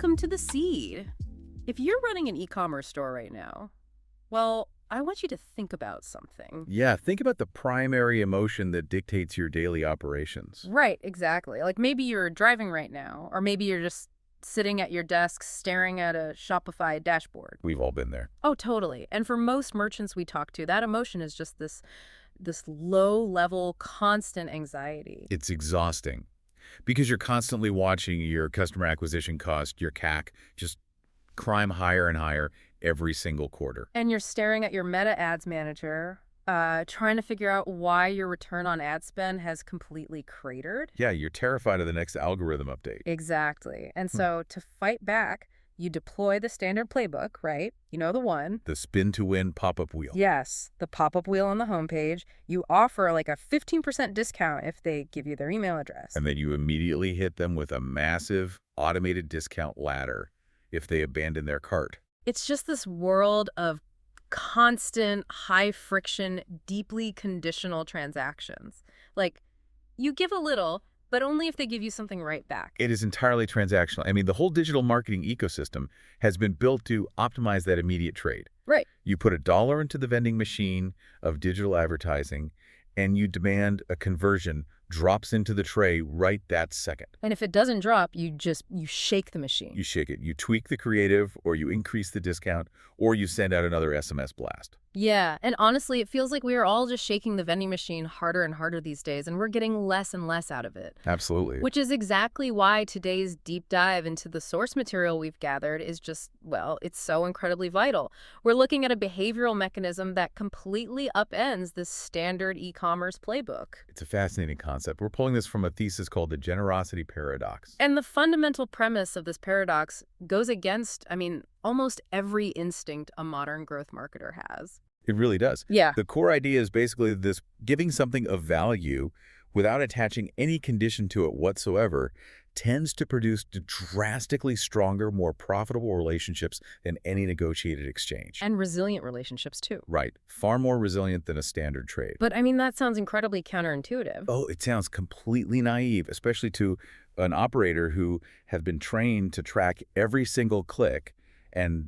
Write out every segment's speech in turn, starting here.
Welcome to The Seed. If you're running an e-commerce store right now, well, I want you to think about something. Yeah, think about the primary emotion that dictates your daily operations. Right, exactly. Like maybe you're driving right now, or maybe you're just sitting at your desk staring at a Shopify dashboard. We've all been there. Oh, totally. And for most merchants we talk to, that emotion is just this low-level, constant anxiety. It's exhausting because you're constantly watching your customer acquisition cost, your CAC, just climb higher and higher every single quarter. And you're staring at your Meta Ads Manager, trying to figure out why your return on ad spend has completely cratered. Yeah, you're terrified of the next algorithm update. Exactly. And so to fight back, you deploy the standard playbook, right? You know the one. The spin-to-win pop-up wheel. Yes, the pop-up wheel on the homepage. You offer like a 15% discount if they give you their email address. And then you immediately hit them with a massive automated discount ladder if they abandon their cart. It's just this world of constant, high-friction, deeply conditional transactions. Like, you give a little, but only if they give you something right back. It is entirely transactional. I mean, the whole digital marketing ecosystem has been built to optimize that immediate trade. Right. You put $1 into the vending machine of digital advertising, and you demand a conversion drops into the tray right that second. And if it doesn't drop, you shake the machine. You shake it. You tweak the creative, or you increase the discount, or you send out another SMS blast. Yeah, and honestly, it feels like we are all just shaking the vending machine harder and harder these days, and we're getting less and less out of it. Absolutely. Which is exactly why today's deep dive into the source material we've gathered is just, well, it's so incredibly vital. We're looking at a behavioral mechanism that completely upends the standard e-commerce playbook. It's a fascinating concept. We're pulling this from a thesis called the generosity paradox. And the fundamental premise of this paradox goes against, almost every instinct a modern growth marketer has. It really does. Yeah. The core idea is basically this: giving something of value without attaching any condition to it whatsoever tends to produce drastically stronger, more profitable relationships than any negotiated exchange. And resilient relationships, too. Right. Far more resilient than a standard trade. But, that sounds incredibly counterintuitive. Oh, it sounds completely naive, especially to an operator who has been trained to track every single click and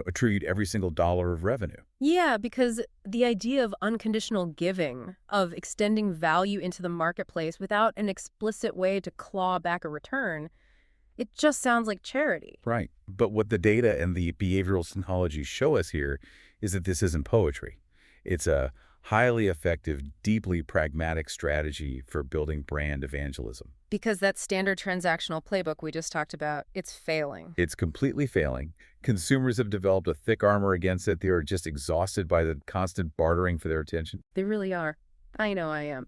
attribute every single dollar of revenue. Yeah, because the idea of unconditional giving, of extending value into the marketplace without an explicit way to claw back a return, it just sounds like charity. Right. But what the data and the behavioral psychology show us here is that this isn't poetry. It's a highly effective, deeply pragmatic strategy for building brand evangelism. Because that standard transactional playbook we just talked about, it's failing. It's completely failing. Consumers have developed a thick armor against it. They are just exhausted by the constant bartering for their attention. They really are. I know I am.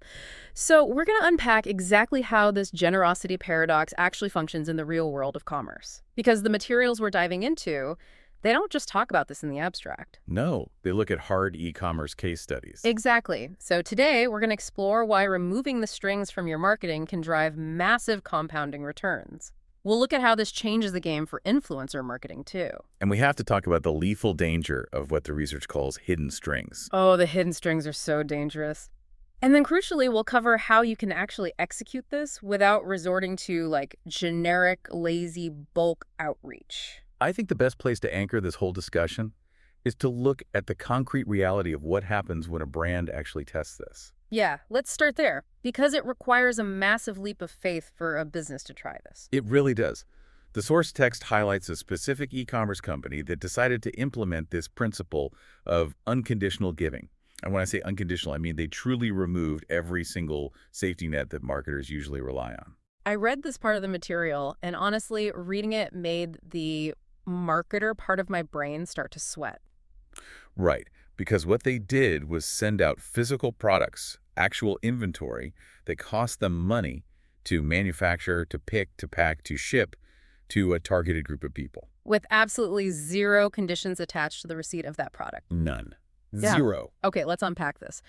So we're going to unpack exactly how this generosity paradox actually functions in the real world of commerce. Because the materials we're diving into, they don't just talk about this in the abstract. No, they look at hard e-commerce case studies. Exactly. So today, we're going to explore why removing the strings from your marketing can drive massive compounding returns. We'll look at how this changes the game for influencer marketing, too. And we have to talk about the lethal danger of what the research calls hidden strings. Oh, the hidden strings are so dangerous. And then crucially, we'll cover how you can actually execute this without resorting to, generic, lazy bulk outreach. I think the best place to anchor this whole discussion is to look at the concrete reality of what happens when a brand actually tests this. Yeah, let's start there, because it requires a massive leap of faith for a business to try this. It really does. The source text highlights a specific e-commerce company that decided to implement this principle of unconditional giving. And when I say unconditional, I mean they truly removed every single safety net that marketers usually rely on. I read this part of the material, and honestly, reading it made the marketer part of my brain start to sweat. Right, because what they did was send out physical products, actual inventory that cost them money to manufacture, to pick, to pack, to ship to a targeted group of people. With absolutely zero conditions attached to the receipt of that product. None. Yeah. Zero. Okay, let's unpack this.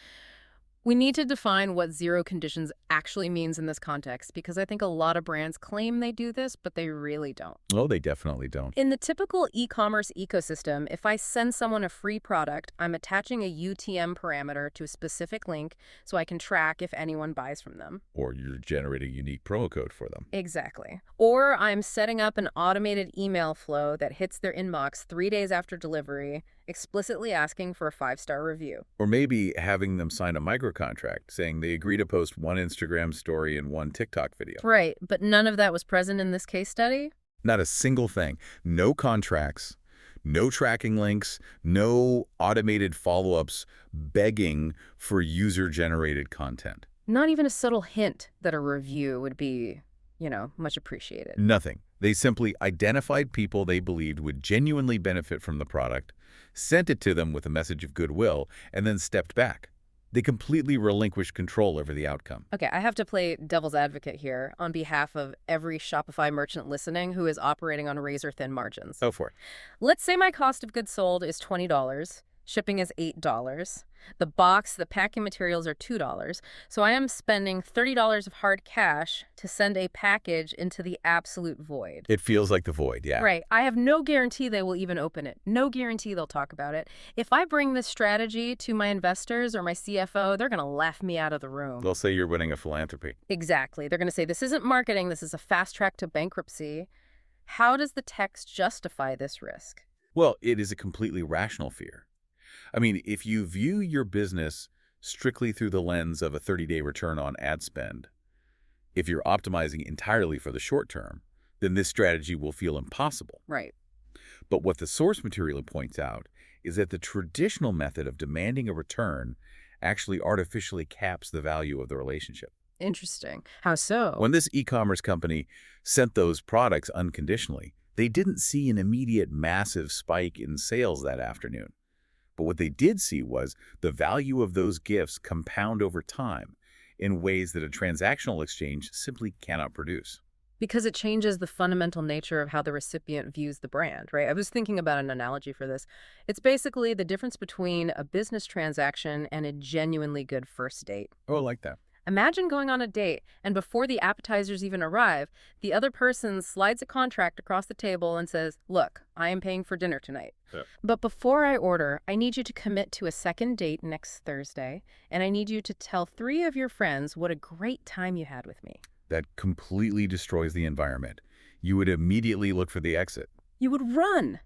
We need to define what zero conditions actually means in this context because I think a lot of brands claim they do this, but they really don't. Oh, they definitely don't. In the typical e-commerce ecosystem, if I send someone a free product, I'm attaching a UTM parameter to a specific link so I can track if anyone buys from them. Or you're generating a unique promo code for them. Exactly. Or I'm setting up an automated email flow that hits their inbox 3 days after delivery, explicitly asking for a 5-star review. Or maybe having them sign a microcontract saying they agree to post one Instagram story and one TikTok video. Right, but none of that was present in this case study? Not a single thing. No contracts, no tracking links, no automated follow-ups begging for user-generated content. Not even a subtle hint that a review would be, much appreciated. Nothing. They simply identified people they believed would genuinely benefit from the product, sent it to them with a message of goodwill, and then stepped back. They completely relinquished control over the outcome. Okay, I have to play devil's advocate here on behalf of every Shopify merchant listening who is operating on razor-thin margins. Go for it. Let's say my cost of goods sold is $20. Shipping is $8. The box, the packing materials are $2. So I am spending $30 of hard cash to send a package into the absolute void. It feels like the void, yeah. Right. I have no guarantee they will even open it. No guarantee they'll talk about it. If I bring this strategy to my investors or my CFO, they're going to laugh me out of the room. They'll say you're winning a philanthropy. Exactly. They're going to say, this isn't marketing. This is a fast track to bankruptcy. How does the text justify this risk? Well, it is a completely rational fear. I mean, if you view your business strictly through the lens of a 30-day return on ad spend, if you're optimizing entirely for the short term, then this strategy will feel impossible. Right. But what the source material points out is that the traditional method of demanding a return actually artificially caps the value of the relationship. Interesting. How so? When this e-commerce company sent those products unconditionally, they didn't see an immediate massive spike in sales that afternoon. But what they did see was the value of those gifts compound over time in ways that a transactional exchange simply cannot produce. Because it changes the fundamental nature of how the recipient views the brand, right? I was thinking about an analogy for this. It's basically the difference between a business transaction and a genuinely good first date. Oh, I like that. Imagine going on a date, and before the appetizers even arrive, the other person slides a contract across the table and says, look, I am paying for dinner tonight. Yeah. But before I order, I need you to commit to a second date next Thursday, and I need you to tell 3 of your friends what a great time you had with me. That completely destroys the environment. You would immediately look for the exit. You would run.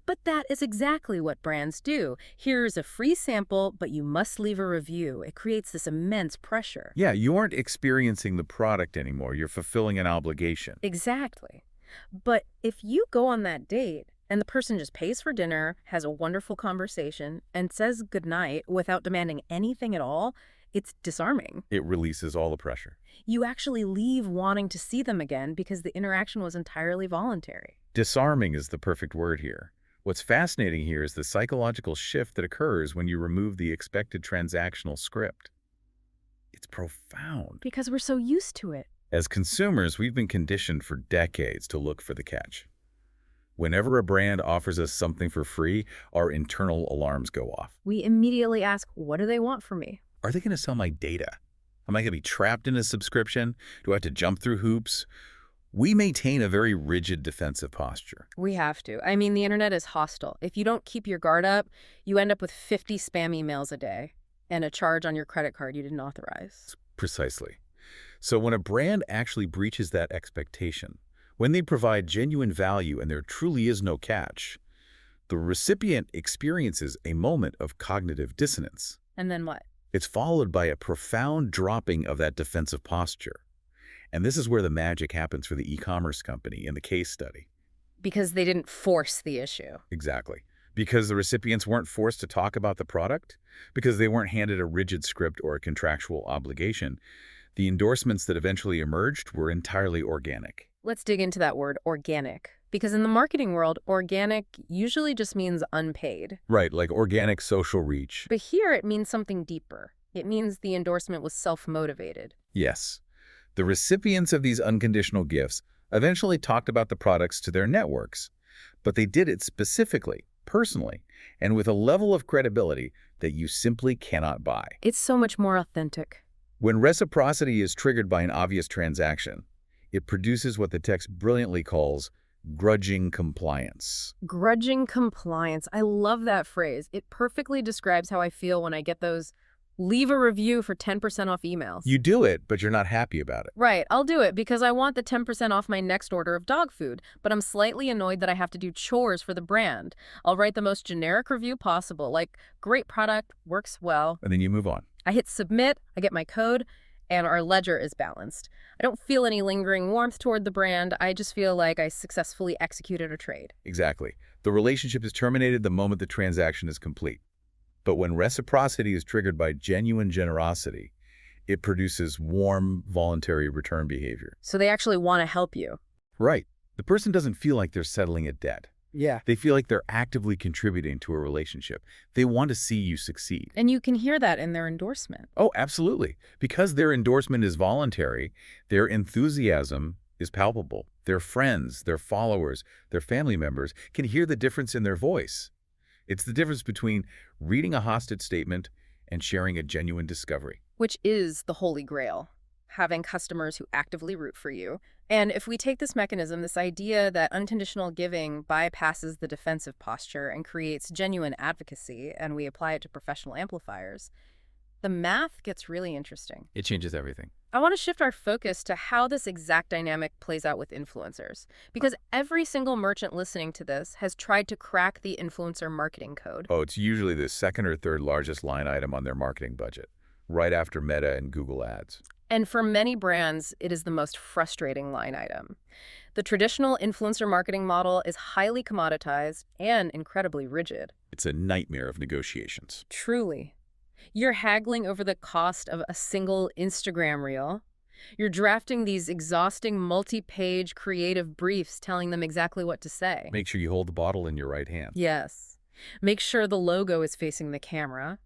But that is exactly what brands do. Here's a free sample, but you must leave a review. It creates this immense pressure. Yeah, you aren't experiencing the product anymore. You're fulfilling an obligation. Exactly. But if you go on that date and the person just pays for dinner, has a wonderful conversation, and says goodnight without demanding anything at all, it's disarming. It releases all the pressure. You actually leave wanting to see them again because the interaction was entirely voluntary. Disarming is the perfect word here. What's fascinating here is the psychological shift that occurs when you remove the expected transactional script. It's profound. Because we're so used to it. As consumers, we've been conditioned for decades to look for the catch. Whenever a brand offers us something for free, our internal alarms go off. We immediately ask, what do they want from me? Are they going to sell my data? Am I going to be trapped in a subscription? Do I have to jump through hoops? We maintain a very rigid defensive posture. We have to. I mean, the internet is hostile. If you don't keep your guard up, you end up with 50 spam emails a day and a charge on your credit card you didn't authorize. Precisely. So when a brand actually breaches that expectation, when they provide genuine value and there truly is no catch, the recipient experiences a moment of cognitive dissonance. And then what? It's followed by a profound dropping of that defensive posture. And this is where the magic happens for the e-commerce company in the case study. Because they didn't force the issue. Exactly. Because the recipients weren't forced to talk about the product, because they weren't handed a rigid script or a contractual obligation, the endorsements that eventually emerged were entirely organic. Let's dig into that word, organic. Because in the marketing world, organic usually just means unpaid. Right, like organic social reach. But here it means something deeper. It means the endorsement was self-motivated. Yes. The recipients of these unconditional gifts eventually talked about the products to their networks, but they did it specifically, personally and with a level of credibility that you simply cannot buy. It's so much more authentic. When reciprocity is triggered by an obvious transaction, it produces what the text brilliantly calls grudging compliance. Grudging compliance. I love that phrase. It perfectly describes how I feel when I get those leave a review for 10% off emails. You do it, but you're not happy about it. Right, I'll do it because I want the 10% off my next order of dog food, but I'm slightly annoyed that I have to do chores for the brand. I'll write the most generic review possible, like, great product, works well. And then you move on. I hit submit, I get my code, and our ledger is balanced. I don't feel any lingering warmth toward the brand. I just feel like I successfully executed a trade. Exactly. The relationship is terminated the moment the transaction is complete. But when reciprocity is triggered by genuine generosity, it produces warm, voluntary return behavior. So they actually want to help you. Right. The person doesn't feel like they're settling a debt. Yeah. They feel like they're actively contributing to a relationship. They want to see you succeed. And you can hear that in their endorsement. Oh, absolutely. Because their endorsement is voluntary, their enthusiasm is palpable. Their friends, their followers, their family members can hear the difference in their voice. It's the difference between reading a hostage statement and sharing a genuine discovery. Which is the holy grail, having customers who actively root for you. And if we take this mechanism, this idea that unconditional giving bypasses the defensive posture and creates genuine advocacy, and we apply it to professional amplifiers, the math gets really interesting. It changes everything. I want to shift our focus to how this exact dynamic plays out with influencers, because every single merchant listening to this has tried to crack the influencer marketing code. Oh, it's usually the second or third largest line item on their marketing budget, right after Meta and Google Ads. And for many brands, it is the most frustrating line item. The traditional influencer marketing model is highly commoditized and incredibly rigid. It's a nightmare of negotiations. Truly. You're haggling over the cost of a single Instagram reel. You're drafting these exhausting multi-page creative briefs telling them exactly what to say. Make sure you hold the bottle in your right hand. Yes. Make sure the logo is facing the camera.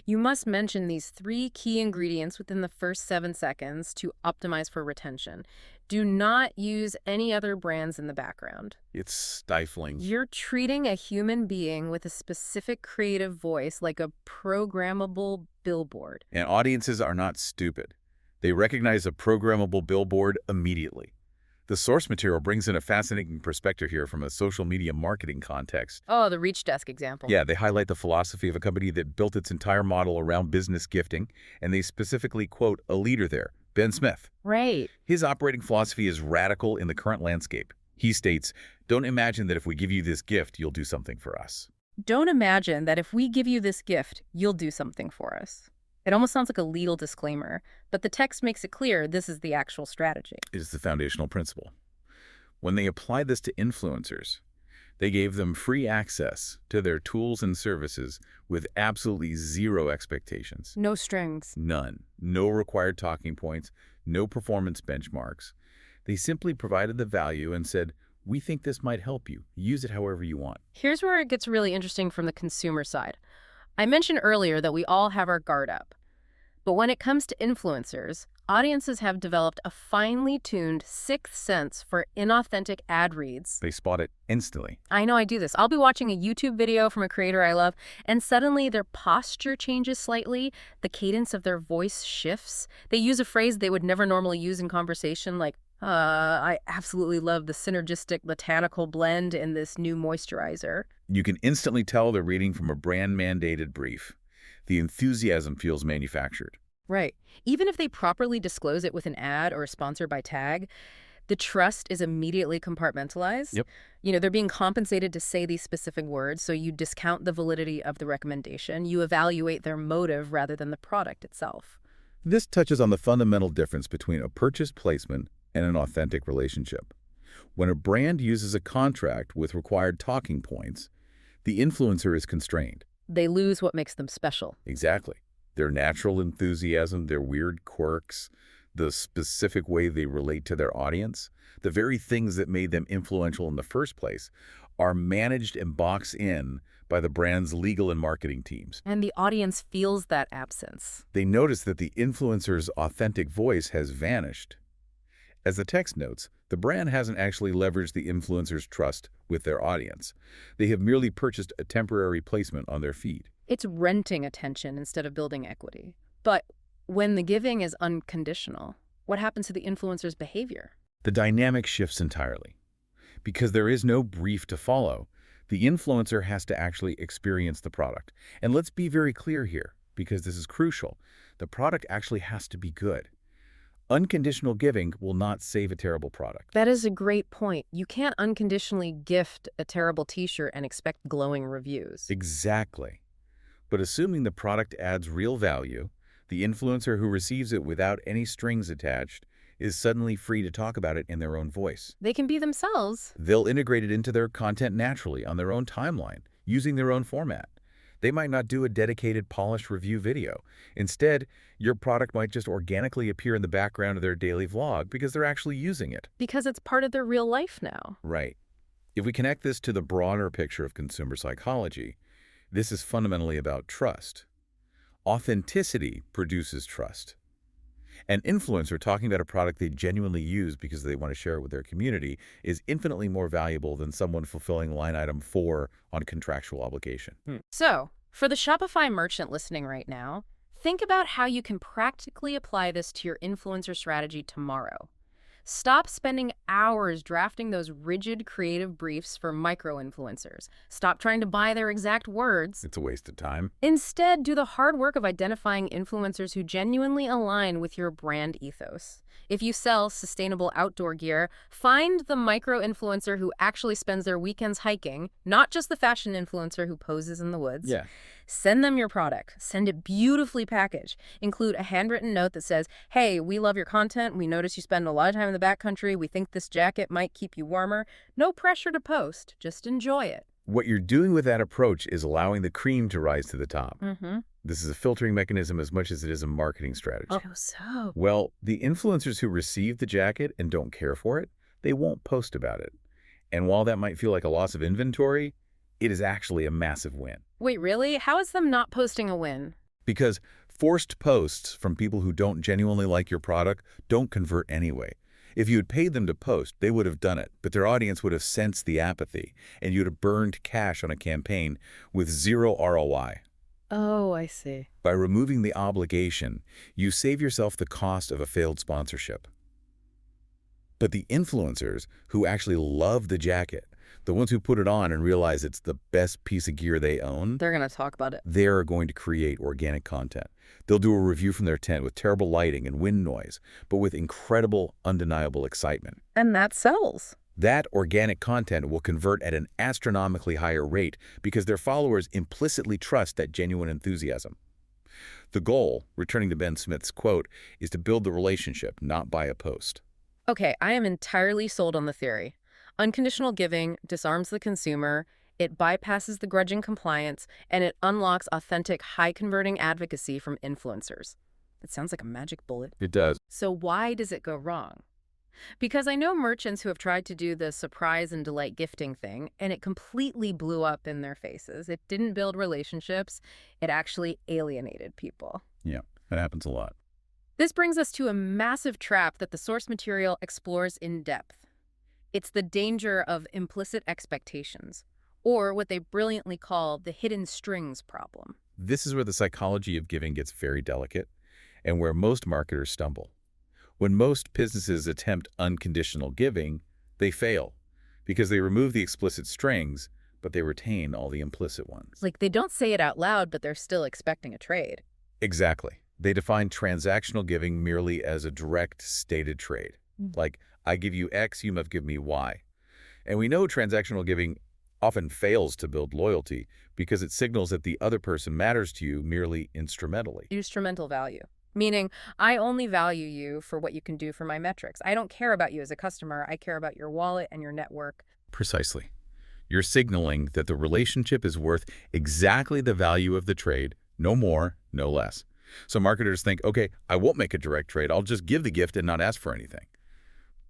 You must mention these 3 key ingredients within the first 7 seconds to optimize for retention. Do not use any other brands in the background. It's stifling. You're treating a human being with a specific creative voice like a programmable billboard. And audiences are not stupid. They recognize a programmable billboard immediately. The source material brings in a fascinating perspective here from a social media marketing context. Oh, the Reach Desk example. Yeah, they highlight the philosophy of a company that built its entire model around business gifting, and they specifically quote a leader there, Ben Smith. Right. His operating philosophy is radical in the current landscape. He states, "Don't imagine that if we give you this gift, you'll do something for us." Don't imagine that if we give you this gift, you'll do something for us. It almost sounds like a legal disclaimer, but the text makes it clear this is the actual strategy. It is the foundational principle. When they applied this to influencers, they gave them free access to their tools and services with absolutely zero expectations. No strings. None. No required talking points, no performance benchmarks. They simply provided the value and said, "We think this might help you. Use it however you want." Here's where it gets really interesting from the consumer side. I mentioned earlier that we all have our guard up. But when it comes to influencers, audiences have developed a finely tuned 6th sense for inauthentic ad reads. They spot it instantly. I know I do this. I'll be watching a YouTube video from a creator I love, and suddenly their posture changes slightly, the cadence of their voice shifts. They use a phrase they would never normally use in conversation, like, I absolutely love the synergistic botanical blend in this new moisturizer. You can instantly tell they're reading from a brand-mandated brief. The enthusiasm feels manufactured. Right. Even if they properly disclose it with an ad or a sponsor by tag, the trust is immediately compartmentalized. Yep. They're being compensated to say these specific words, so you discount the validity of the recommendation. You evaluate their motive rather than the product itself. This touches on the fundamental difference between a purchase placement and an authentic relationship. When a brand uses a contract with required talking points, the influencer is constrained. They lose what makes them special. Exactly. Their natural enthusiasm, their weird quirks, the specific way they relate to their audience, the very things that made them influential in the first place, are managed and boxed in by the brand's legal and marketing teams. And the audience feels that absence. They notice that the influencer's authentic voice has vanished. As the text notes, the brand hasn't actually leveraged the influencer's trust with their audience. They have merely purchased a temporary placement on their feed. It's renting attention instead of building equity. But when the giving is unconditional, what happens to the influencer's behavior? The dynamic shifts entirely. Because there is no brief to follow, the influencer has to actually experience the product. And let's be very clear here, because this is crucial. The product actually has to be good. Unconditional giving will not save a terrible product. That is a great point. You can't unconditionally gift a terrible t-shirt and expect glowing reviews. Exactly. But assuming the product adds real value, the influencer who receives it without any strings attached is suddenly free to talk about it in their own voice. They can be themselves. They'll integrate it into their content naturally on their own timeline, using their own format. They might not do a dedicated polished review video. Instead, your product might just organically appear in the background of their daily vlog because they're actually using it. Because it's part of their real life now. Right. If we connect this to the broader picture of consumer psychology, this is fundamentally about trust. Authenticity produces trust. An influencer talking about a product they genuinely use because they want to share it with their community is infinitely more valuable than someone fulfilling line item 4 on contractual obligation. So, for the Shopify merchant listening right now, think about how you can practically apply this to your influencer strategy tomorrow. Stop spending hours drafting those rigid creative briefs for micro-influencers. Stop trying to buy their exact words. It's a waste of time. Instead, do the hard work of identifying influencers who genuinely align with your brand ethos. If you sell sustainable outdoor gear, find the micro-influencer who actually spends their weekends hiking, not just the fashion influencer who poses in the woods. Yeah. Send them your product. Send it beautifully packaged. Include a handwritten note that says, "Hey, we love your content. We notice you spend a lot of time in the backcountry. We think this jacket might keep you warmer." No pressure to post. Just enjoy it. What you're doing with that approach is allowing the cream to rise to the top. This is a filtering mechanism as much as it is a marketing strategy. Oh, so. Well, the influencers who receive the jacket and don't care for it, they won't post about it. And while that might feel like a loss of inventory, it is actually a massive win. Wait, really? How is them not posting a win? Because forced posts from people who don't genuinely like your product don't convert anyway. If you had paid them to post, they would have done it, but their audience would have sensed the apathy, and you'd have burned cash on a campaign with zero ROI. Oh, I see. By removing the obligation, you save yourself the cost of a failed sponsorship. But the influencers who actually love the jacket, the ones who put it on and realize it's the best piece of gear they own, They're going to talk about it. they're going to create organic content. They'll do a review from their tent with terrible lighting and wind noise, but with incredible, undeniable excitement. And that sells. That organic content will convert at an astronomically higher rate because their followers implicitly trust that genuine enthusiasm. The goal, returning to Ben Smith's quote, is to build the relationship, not buy a post. Okay, I am entirely sold on the theory. Unconditional giving disarms the consumer, it bypasses the grudging compliance, and it unlocks authentic, high-converting advocacy from influencers. It sounds like a magic bullet. It does. So why does it go wrong? Because I know merchants who have tried to do the surprise and delight gifting thing, and it completely blew up in their faces. It didn't build relationships. It actually alienated people. Yeah, that happens a lot. This brings us to a massive trap that the source material explores in depth. It's the danger of implicit expectations, or what they brilliantly call the hidden strings problem. This is where the psychology of giving gets very delicate and where most marketers stumble. When most businesses attempt unconditional giving, they fail because they remove the explicit strings, but they retain all the implicit ones. Like, they don't say it out loud, but they're still expecting a trade. Exactly. They define transactional giving merely as a direct stated trade. Like, I give you X, you must give me Y. And we know transactional giving often fails to build loyalty because it signals that the other person matters to you merely instrumentally. Instrumental value. Meaning, I only value you for what you can do for my metrics. I don't care about you as a customer. I care about your wallet and your network. Precisely. You're signaling that the relationship is worth exactly the value of the trade, no more, no less. So marketers think, okay, I won't make a direct trade. I'll just give the gift and not ask for anything.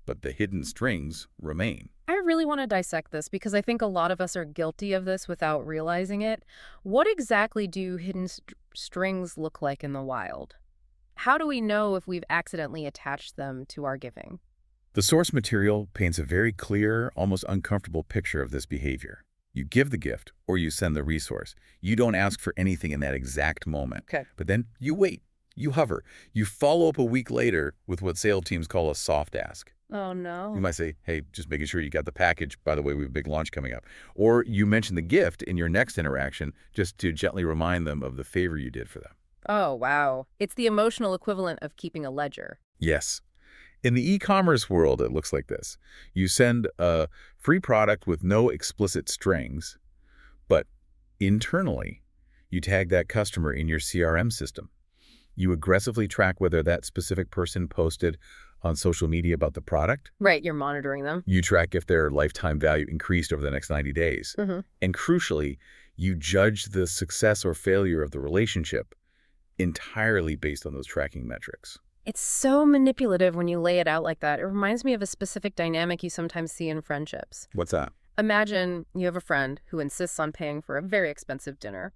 But the hidden strings remain. I really want to dissect this because I think a lot of us are guilty of this without realizing it. What exactly do hidden strings look like in the wild? How do we know if we've accidentally attached them to our giving? The source material paints a very clear, almost uncomfortable picture of this behavior. You give the gift or you send the resource. You don't ask for anything in that exact moment. Okay. But then you wait. You hover. You follow up a week later with what sales teams call a soft ask. Oh, You no. might say, hey, just making sure you got the package. By the way, we have a big launch coming up. Or you mention the gift in your next interaction just to gently remind them of the favor you did for them. Oh, wow. It's the emotional equivalent of keeping a ledger. Yes. In the e-commerce world, it looks like this. You send a free product with no explicit strings, but internally, you tag that customer in your CRM system. You aggressively track whether that specific person posted on social media about the product. Right, you're monitoring them. You track if their lifetime value increased over the next 90 days. Mm-hmm. And crucially, you judge the success or failure of the relationship entirely based on those tracking metrics. It's so manipulative when you lay it out like that. It reminds me of a specific dynamic you sometimes see in friendships. What's that? Imagine you have a friend who insists on paying for a very expensive dinner.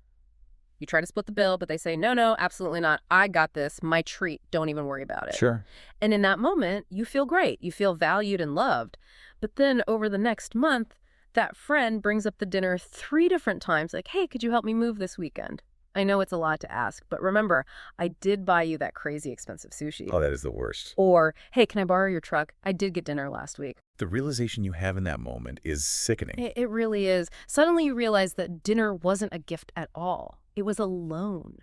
You try to split the bill, but they say, no, no, absolutely not. I got this. My treat. Don't even worry about it. Sure. And in that moment, you feel great. You feel valued and loved. But then over the next month, that friend brings up the dinner 3 different times, like, hey, could you help me move this weekend? I know it's a lot to ask, but remember, I did buy you that crazy expensive sushi. Oh, that is the worst. Or, hey, can I borrow your truck? I did get dinner last week. The realization you have in that moment is sickening. It really is. Suddenly you realize that dinner wasn't a gift at all. It was a loan.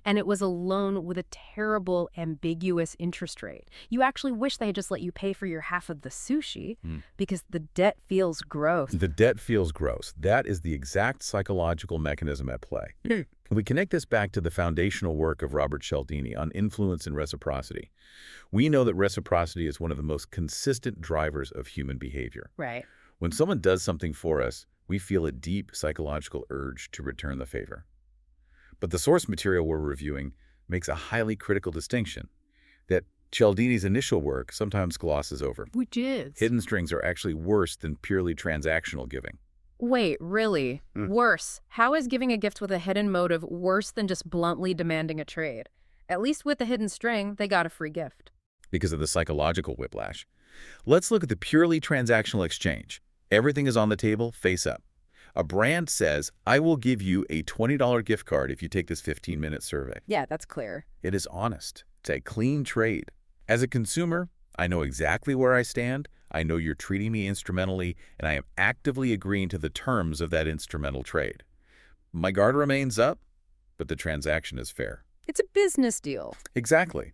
And it was a loan with a terrible, ambiguous interest rate. You actually wish they had just let you pay for your half of the sushi because the debt feels gross. The debt feels gross. That is the exact psychological mechanism at play. We connect this back to the foundational work of Robert Cialdini on influence and reciprocity. We know that reciprocity is one of the most consistent drivers of human behavior. Right. When someone does something for us, we feel a deep psychological urge to return the favor. But the source material we're reviewing makes a highly critical distinction that Cialdini's initial work sometimes glosses over. Which is? Hidden strings are actually worse than purely transactional giving. Wait, really? Worse? How is giving a gift with a hidden motive worse than just bluntly demanding a trade? At least with the hidden string, they got a free gift. Because of the psychological whiplash. Let's look at the purely transactional exchange. Everything is on the table, face up. A brand says, I will give you a $20 gift card if you take this 15-minute survey. Yeah, that's clear. It is honest. It's a clean trade. As a consumer, I know exactly where I stand. I know you're treating me instrumentally, and I am actively agreeing to the terms of that instrumental trade. My guard remains up, but the transaction is fair. It's a business deal. Exactly.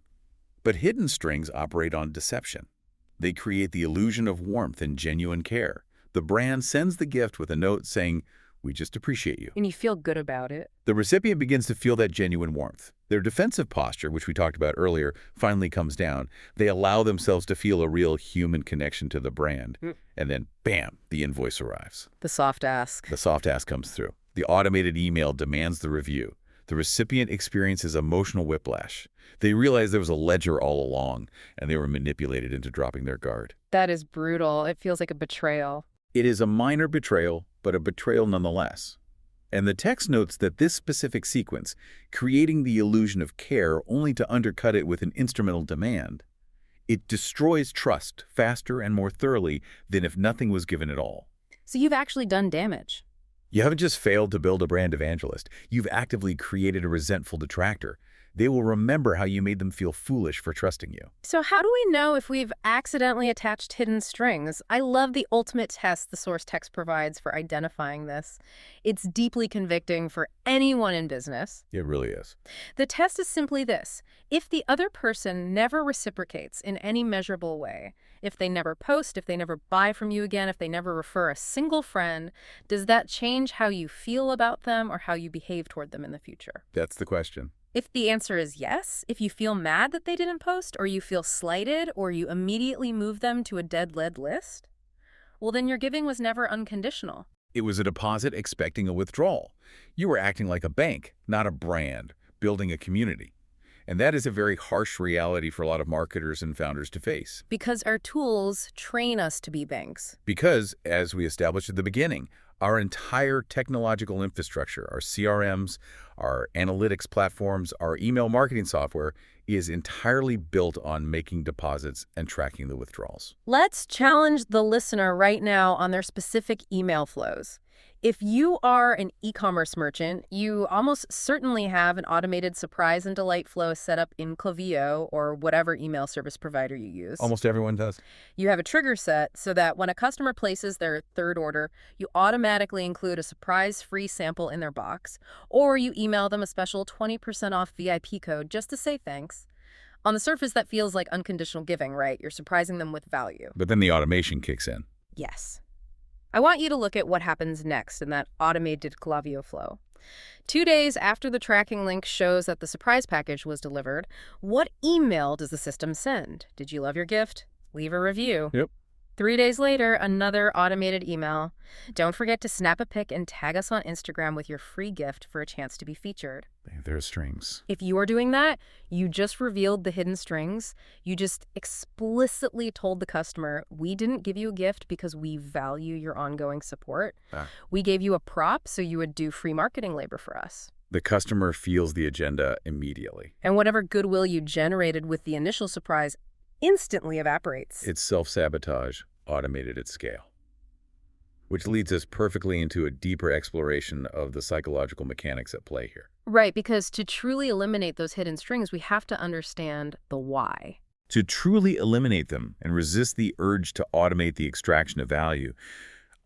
But hidden strings operate on deception. They create the illusion of warmth and genuine care. The brand sends the gift with a note saying, we just appreciate you. And you feel good about it. The recipient begins to feel that genuine warmth. Their defensive posture, which we talked about earlier, finally comes down. They allow themselves to feel a real human connection to the brand. And then, bam, the invoice arrives. The soft ask. The soft ask comes through. The automated email demands the review. The recipient experiences emotional whiplash. They realize there was a ledger all along, and they were manipulated into dropping their guard. That is brutal. It feels like a betrayal. It is a minor betrayal, but a betrayal nonetheless. And the text notes that this specific sequence, creating the illusion of care only to undercut it with an instrumental demand, it destroys trust faster and more thoroughly than if nothing was given at all. So you've actually done damage. You haven't just failed to build a brand evangelist. You've actively created a resentful detractor. They will remember how you made them feel foolish for trusting you. So how do we know if we've accidentally attached hidden strings? I love the ultimate test the source text provides for identifying this. It's deeply convicting for anyone in business. It really is. The test is simply this. If the other person never reciprocates in any measurable way, if they never post, if they never buy from you again, if they never refer a single friend, does that change how you feel about them or how you behave toward them in the future? That's the question. If the answer is yes, if you feel mad that they didn't post, or you feel slighted, or you immediately move them to a dead lead list, well, then your giving was never unconditional. It was a deposit expecting a withdrawal. You were acting like a bank, not a brand, building a community. And that is a very harsh reality for a lot of marketers and founders to face. Because our tools train us to be banks. Because, as we established at the beginning, our entire technological infrastructure, our CRMs, our analytics platforms, our email marketing software, is entirely built on making deposits and tracking the withdrawals. Let's challenge the listener right now on their specific email flows. If you are an e-commerce merchant, you almost certainly have an automated surprise and delight flow set up in Klaviyo or whatever email service provider you use. Almost everyone does. You have a trigger set so that when a customer places their third order, you automatically include a surprise free sample in their box, or you email them a special 20% off VIP code just to say thanks. On the surface, that feels like unconditional giving, right? You're surprising them with value. But then the automation kicks in. Yes. I want you to look at what happens next in that automated Klaviyo flow. 2 days after the tracking link shows that the surprise package was delivered, what email does the system send? Did you love your gift? Leave a review. Yep. 3 days later, another automated email. Don't forget to snap a pic and tag us on Instagram with your free gift for a chance to be featured. There's strings. If you are doing that, you just revealed the hidden strings. You just explicitly told the customer, we didn't give you a gift because we value your ongoing support. We gave you a prop so you would do free marketing labor for us. The customer feels the agenda immediately. And whatever goodwill you generated with the initial surprise instantly evaporates. It's self-sabotage, automated at scale. Which leads us perfectly into a deeper exploration of the psychological mechanics at play here. Right, because to truly eliminate those hidden strings, we have to understand the why. To truly eliminate them and resist the urge to automate the extraction of value,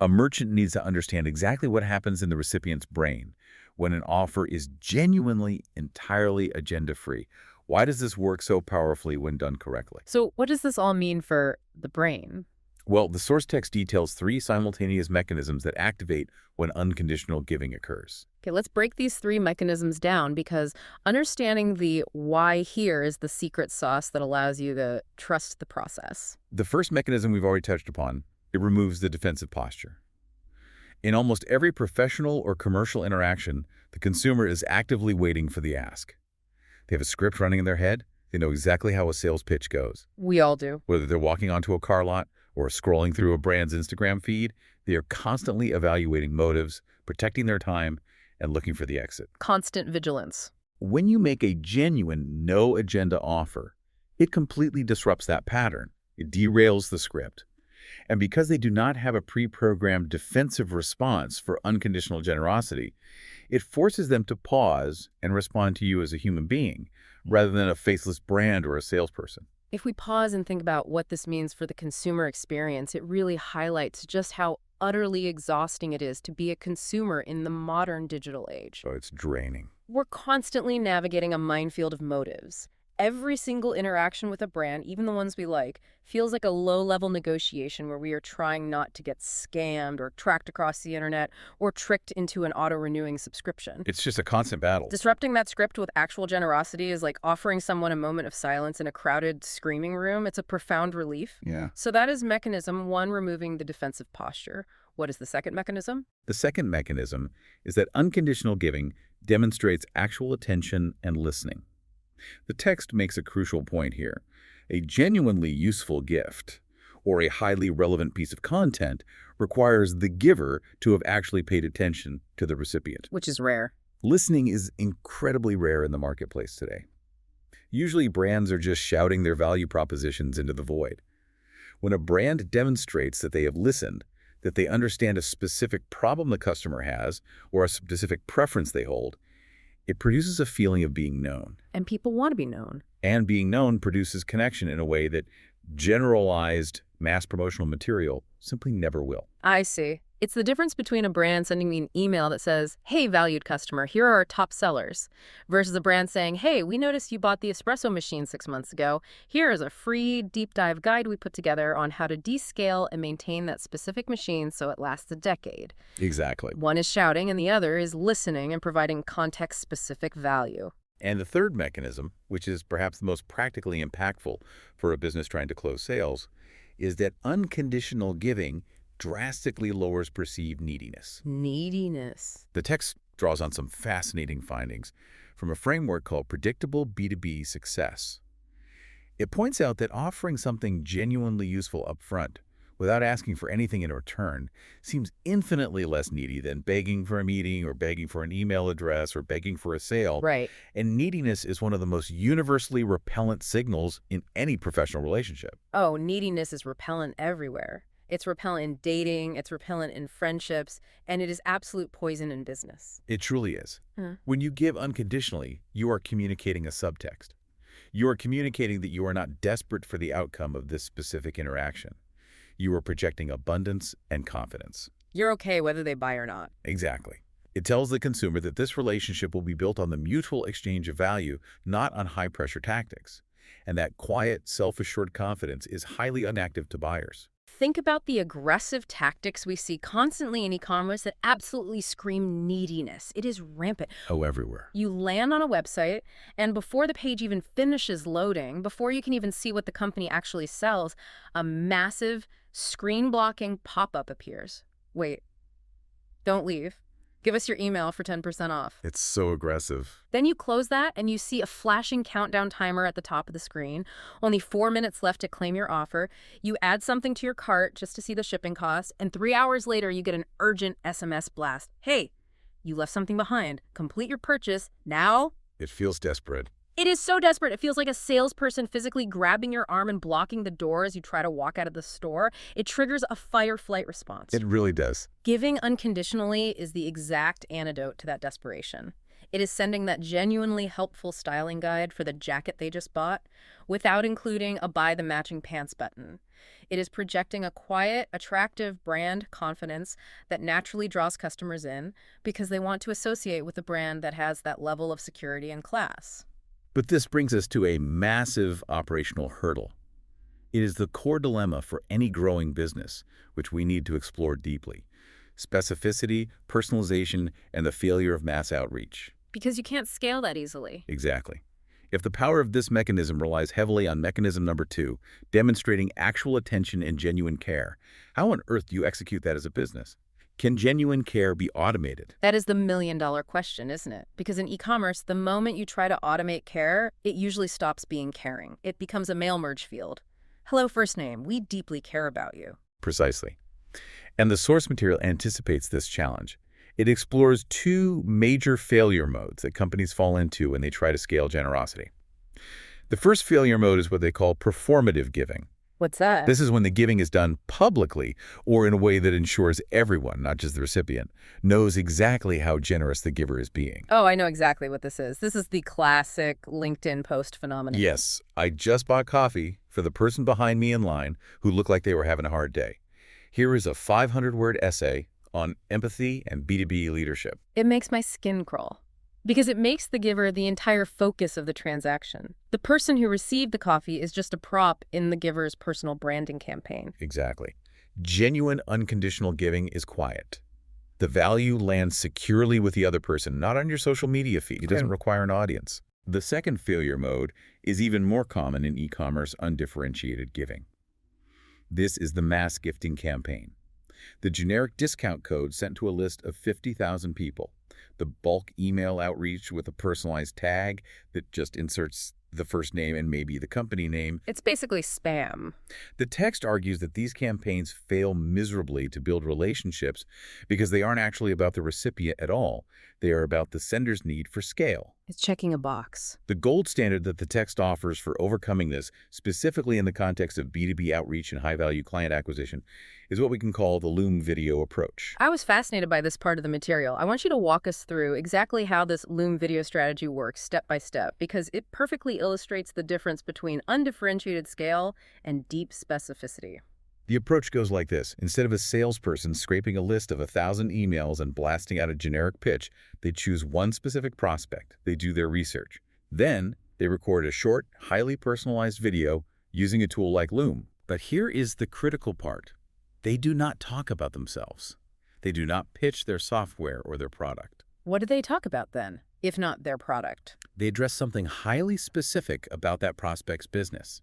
a merchant needs to understand exactly what happens in the recipient's brain when an offer is genuinely, entirely agenda-free. Why does this work so powerfully when done correctly? So what does this all mean for the brain? Well, the source text details 3 simultaneous mechanisms that activate when unconditional giving occurs. Okay, let's break these 3 mechanisms down because understanding the why here is the secret sauce that allows you to trust the process. The first mechanism we've already touched upon, it removes the defensive posture. In almost every professional or commercial interaction, the consumer is actively waiting for the ask. They have a script running in their head. They know exactly how a sales pitch goes. We all do. Whether they're walking onto a car lot or scrolling through a brand's Instagram feed, they are constantly evaluating motives, protecting their time, and looking for the exit. Constant vigilance. When you make a genuine no-agenda offer, it completely disrupts that pattern. It derails the script. And because they do not have a pre-programmed defensive response for unconditional generosity, it forces them to pause and respond to you as a human being, rather than a faceless brand or a salesperson. If we pause and think about what this means for the consumer experience, it really highlights just how utterly exhausting it is to be a consumer in the modern digital age. So it's draining. We're constantly navigating a minefield of motives. Every single interaction with a brand, even the ones we like, feels like a low-level negotiation where we are trying not to get scammed or tracked across the internet or tricked into an auto-renewing subscription. It's just a constant battle. Disrupting that script with actual generosity is like offering someone a moment of silence in a crowded screaming room. It's a profound relief. Yeah. So that is mechanism 1, removing the defensive posture. What is the second mechanism? The second mechanism is that unconditional giving demonstrates actual attention and listening. The text makes a crucial point here. A genuinely useful gift, or a highly relevant piece of content, requires the giver to have actually paid attention to the recipient. Which is rare. Listening is incredibly rare in the marketplace today. Usually brands are just shouting their value propositions into the void. When a brand demonstrates that they have listened, that they understand a specific problem the customer has, or a specific preference they hold, it produces a feeling of being known. And people want to be known. And being known produces connection in a way that generalized mass promotional material simply never will. I see. It's the difference between a brand sending me an email that says, hey, valued customer, here are our top sellers, versus a brand saying, hey, we noticed you bought the espresso machine 6 months ago. Here is a free deep dive guide we put together on how to descale and maintain that specific machine so it lasts a decade. Exactly. One is shouting and the other is listening and providing context-specific value. And the third mechanism, which is perhaps the most practically impactful for a business trying to close sales, is that unconditional giving drastically lowers perceived neediness. Neediness. The text draws on some fascinating findings from a framework called Predictable B2B Success. It points out that offering something genuinely useful up front, without asking for anything in return seems infinitely less needy than begging for a meeting or begging for an email address or begging for a sale. Right. And neediness is one of the most universally repellent signals in any professional relationship. Oh, neediness is repellent everywhere. It's repellent in dating, it's repellent in friendships, and it is absolute poison in business. It truly is. Hmm. When you give unconditionally, you are communicating a subtext. You are communicating that you are not desperate for the outcome of this specific interaction. You are projecting abundance and confidence. You're okay whether they buy or not. Exactly. It tells the consumer that this relationship will be built on the mutual exchange of value, not on high-pressure tactics. And that quiet, self-assured confidence is highly unattractive to buyers. Think about the aggressive tactics we see constantly in e-commerce that absolutely scream neediness. It is rampant. Oh, everywhere. You land on a website, and before the page even finishes loading, before you can even see what the company actually sells, a massive screen-blocking pop-up appears. Wait, don't leave. Give us your email for 10% off. It's so aggressive. Then you close that and you see a flashing countdown timer at the top of the screen. Only 4 minutes left to claim your offer. You add something to your cart just to see the shipping cost, and 3 hours later you get an urgent SMS blast. Hey, you left something behind. Complete your purchase now. It feels desperate. It is so desperate. It feels like a salesperson physically grabbing your arm and blocking the door as you try to walk out of the store. It triggers a fight-or-flight response. It really does. Giving unconditionally is the exact antidote to that desperation. It is sending that genuinely helpful styling guide for the jacket they just bought without including a buy the matching pants button. It is projecting a quiet, attractive brand confidence that naturally draws customers in because they want to associate with a brand that has that level of security and class. But this brings us to a massive operational hurdle. It is the core dilemma for any growing business, which we need to explore deeply. Specificity, personalization, and the failure of mass outreach. Because you can't scale that easily. Exactly. If the power of this mechanism relies heavily on mechanism number 2, demonstrating actual attention and genuine care, how on earth do you execute that as a business? Can genuine care be automated? That is the million-dollar question, isn't it? Because in e-commerce, the moment you try to automate care, it usually stops being caring. It becomes a mail merge field. Hello, first name. We deeply care about you. Precisely. And the source material anticipates this challenge. It explores 2 major failure modes that companies fall into when they try to scale generosity. The first failure mode is what they call performative giving. What's that? This is when the giving is done publicly or in a way that ensures everyone, not just the recipient, knows exactly how generous the giver is being. Oh, I know exactly what this is. This is the classic LinkedIn post phenomenon. Yes, I just bought coffee for the person behind me in line who looked like they were having a hard day. Here is a 500-word essay on empathy and B2B leadership. It makes my skin crawl. Because it makes the giver the entire focus of the transaction. The person who received the coffee is just a prop in the giver's personal branding campaign. Exactly. Genuine unconditional giving is quiet. The value lands securely with the other person, not on your social media feed. It doesn't require an audience. The second failure mode is even more common in e-commerce undifferentiated giving. This is the mass gifting campaign. The generic discount code sent to a list of 50,000 people. The bulk email outreach with a personalized tag that just inserts the first name and maybe the company name. It's basically spam. The text argues that these campaigns fail miserably to build relationships because they aren't actually about the recipient at all. They are about the sender's need for scale. It's checking a box. The gold standard that the text offers for overcoming this, specifically in the context of B2B outreach and high-value client acquisition, is what we can call the Loom video approach. I was fascinated by this part of the material. I want you to walk us through exactly how this Loom video strategy works step by step, because it perfectly illustrates the difference between undifferentiated scale and deep specificity. The approach goes like this. Instead of a salesperson scraping a list of 1,000 emails and blasting out a generic pitch, they choose one specific prospect. They do their research. Then, they record a short, highly personalized video using a tool like Loom. But here is the critical part. They do not talk about themselves. They do not pitch their software or their product. What do they talk about then, if not their product? They address something highly specific about that prospect's business.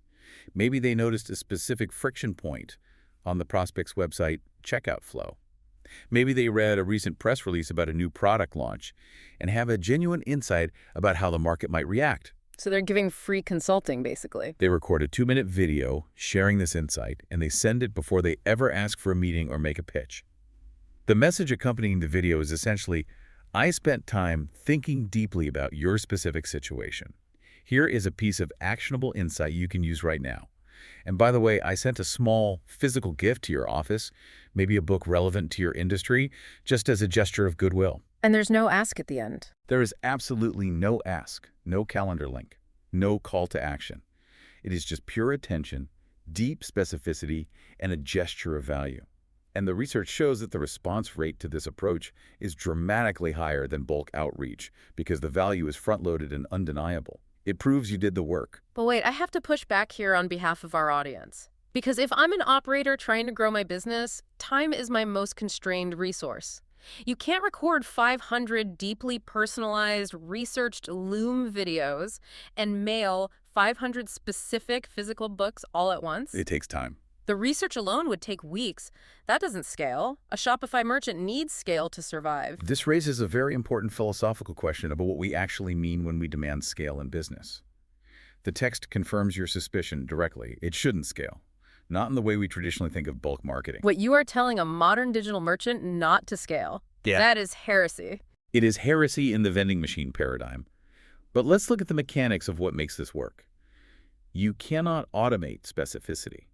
Maybe they noticed a specific friction point on the prospect's website checkout flow. Maybe they read a recent press release about a new product launch and have a genuine insight about how the market might react. So they're giving free consulting, basically. They record a 2-minute video sharing this insight, and they send it before they ever ask for a meeting or make a pitch. The message accompanying the video is essentially, I spent time thinking deeply about your specific situation. Here is a piece of actionable insight you can use right now. And by the way, I sent a small physical gift to your office, maybe a book relevant to your industry, just as a gesture of goodwill. And there's no ask at the end. There is absolutely no ask, no calendar link, no call to action. It is just pure attention, deep specificity, and a gesture of value. And the research shows that the response rate to this approach is dramatically higher than bulk outreach because the value is front-loaded and undeniable. It proves you did the work. But wait, I have to push back here on behalf of our audience. Because if I'm an operator trying to grow my business, time is my most constrained resource. You can't record 500 deeply personalized, researched Loom videos and mail 500 specific physical books all at once. It takes time. The research alone would take weeks. That doesn't scale. A Shopify merchant needs scale to survive. This raises a very important philosophical question about what we actually mean when we demand scale in business. The text confirms your suspicion directly. It shouldn't scale. Not in the way we traditionally think of bulk marketing. What you are telling a modern digital merchant not to scale. Yeah. That is heresy. It is heresy in the vending machine paradigm. But let's look at the mechanics of what makes this work. You cannot automate specificity.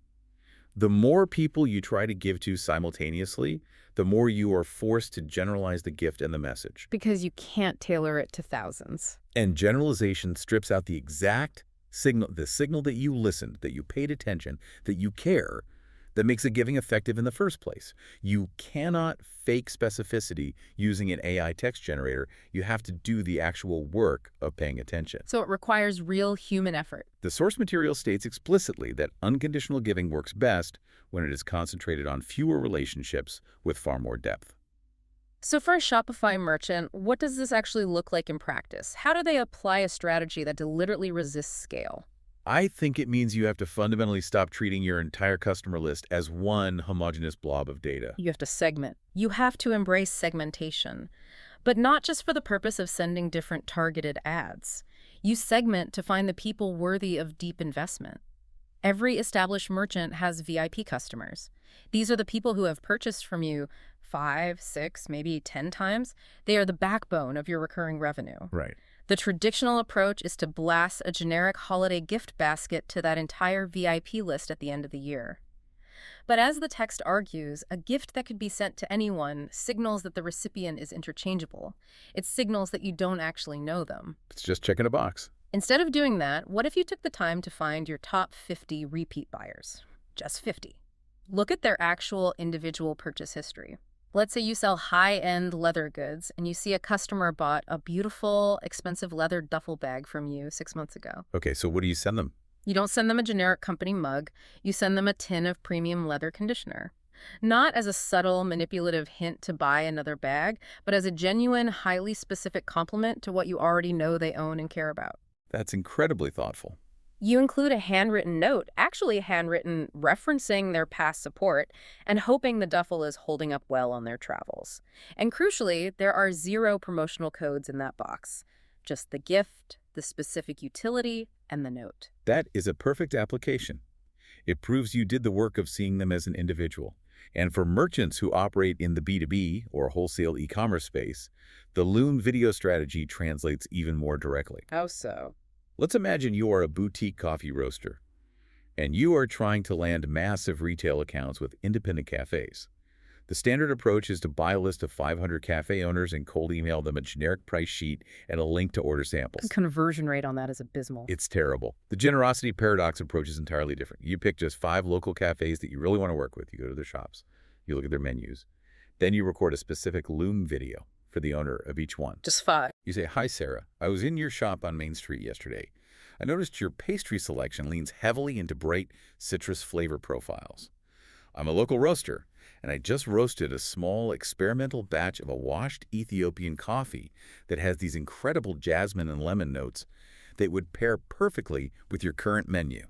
The more people you try to give to simultaneously, the more you are forced to generalize the gift and the message. Because you can't tailor it to thousands. And generalization strips out the exact signal, the signal that you listened, that you paid attention, that you care, that makes a giving effective in the first place. You cannot fake specificity using an AI text generator. You have to do the actual work of paying attention. So it requires real human effort. The source material states explicitly that unconditional giving works best when it is concentrated on fewer relationships with far more depth. So for a Shopify merchant, what does this actually look like in practice? How do they apply a strategy that deliberately resists scale? I think it means you have to fundamentally stop treating your entire customer list as one homogeneous blob of data. You have to segment. You have to embrace segmentation, but not just for the purpose of sending different targeted ads. You segment to find the people worthy of deep investment. Every established merchant has VIP customers. These are the people who have purchased from you 5, 6, maybe 10 times. They are the backbone of your recurring revenue. Right. The traditional approach is to blast a generic holiday gift basket to that entire VIP list at the end of the year. But as the text argues, a gift that could be sent to anyone signals that the recipient is interchangeable. It signals that you don't actually know them. It's just checking a box. Instead of doing that, what if you took the time to find your top 50 repeat buyers? Just 50. Look at their actual individual purchase history. Let's say you sell high-end leather goods and you see a customer bought a beautiful, expensive leather duffel bag from you 6 months ago. Okay, so what do you send them? You don't send them a generic company mug. You send them a tin of premium leather conditioner. Not as a subtle, manipulative hint to buy another bag, but as a genuine, highly specific compliment to what you already know they own and care about. That's incredibly thoughtful. You include a handwritten note, actually handwritten, referencing their past support and hoping the duffel is holding up well on their travels. And crucially, there are 0 promotional codes in that box. Just the gift, the specific utility, and the note. That is a perfect application. It proves you did the work of seeing them as an individual. And for merchants who operate in the B2B or wholesale e-commerce space, the Loom video strategy translates even more directly. How so? Let's imagine you are a boutique coffee roaster, and you are trying to land massive retail accounts with independent cafes. The standard approach is to buy a list of 500 cafe owners and cold email them a generic price sheet and a link to order samples. The conversion rate on that is abysmal. It's terrible. The generosity paradox approach is entirely different. You pick just 5 local cafes that you really want to work with. You go to their shops. You look at their menus. Then you record a specific Loom video for the owner of each one. Just 5. You say, "Hi, Sarah. I was in your shop on Main Street yesterday. I noticed your pastry selection leans heavily into bright citrus flavor profiles. I'm a local roaster, and I just roasted a small experimental batch of a washed Ethiopian coffee that has these incredible jasmine and lemon notes that would pair perfectly with your current menu.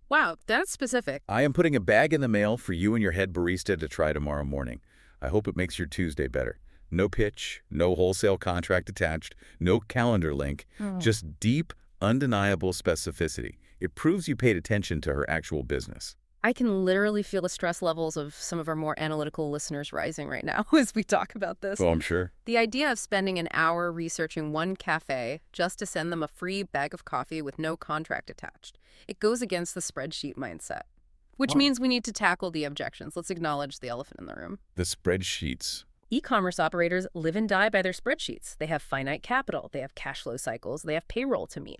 Wow, that's specific. I am putting a bag in the mail for you and your head barista to try tomorrow morning. I hope it makes your Tuesday better. No pitch, no wholesale contract attached, no calendar link, just deep, undeniable specificity. It proves you paid attention to her actual business. I can literally feel the stress levels of some of our more analytical listeners rising right now as we talk about this. Well, I'm sure. The idea of spending an hour researching one cafe just to send them a free bag of coffee with no contract attached. It goes against the spreadsheet mindset, which Wow. means we need to tackle the objections. Let's acknowledge the elephant in the room. The spreadsheets. E-commerce operators live and die by their spreadsheets. They have finite capital, they have cash flow cycles, they have payroll to meet.